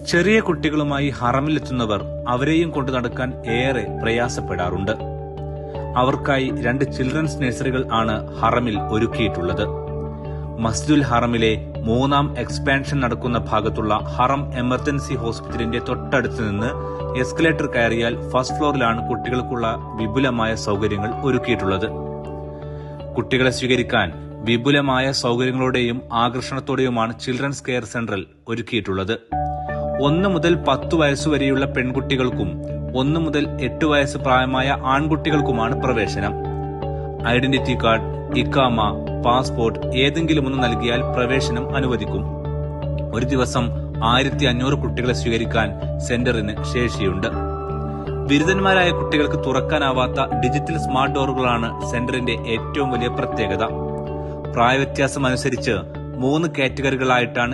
ചെറിയ കുട്ടികളുമായി ഹറമിലെത്തുന്നവർ അവരെയും കൊണ്ട് നടക്കാൻ ഏറെ പ്രയാസപ്പെടാറുണ്ട്. അവർക്കായി 2 ചിൽഡ്രൻസ് നഴ്സറികൾ ആണ് ഹറമിൽ ഒരുക്കിയിട്ടുള്ളത്. മസ്ജിദുൽ ഹറമിലെ 3ാം എക്സ്പാൻഷൻ നടക്കുന്ന ഭാഗത്തുള്ള ഹറം എമർജൻസി ഹോസ്പിറ്റലിന്റെ തൊട്ടടുത്ത് നിന്ന് എസ്കലേറ്റർ കയറിയാൽ ഫസ്റ്റ് ഫ്ലോറിലാണ് കുട്ടികൾക്കുള്ള വിപുലമായ സൗകര്യങ്ങൾ ഒരുക്കിയിട്ടുള്ളത്. കുട്ടികളെ സ്വീകരിക്കാൻ വിപുലമായ സൗകര്യങ്ങളോടെയും ആകർഷണത്തോടെയുമാണ് ചിൽഡ്രൻസ് കെയർ സെന്ററിൽ ഒരുക്കിയിട്ടുള്ളത്. 1 മുതൽ 10 വയസ്സുവരെയുള്ള പെൺകുട്ടികൾക്കും 1 മുതൽ 8 വയസ്സ് പ്രായമായ ആൺകുട്ടികൾക്കുമാണ് പ്രവേശനം. ഐഡന്റിറ്റി കാർഡ്, ഇക്കാമ, പാസ്പോർട്ട് ഏതെങ്കിലും ഒന്ന് നൽകിയാൽ പ്രവേശനം അനുവദിക്കും. ഒരു ദിവസം 1500 കുട്ടികളെ സ്വീകരിക്കാൻ സെന്ററിന് ശേഷിയുണ്ട്. ബിരുദന്മാരായ കുട്ടികൾക്ക് തുറക്കാനാവാത്ത ഡിജിറ്റൽ സ്മാർട്ട് ഡോറുകളാണ് സെന്ററിന്റെ ഏറ്റവും വലിയ പ്രത്യേകത. പ്രായവ്യത്യാസം അനുസരിച്ച് 3 കാറ്റഗറികളായിട്ടാണ്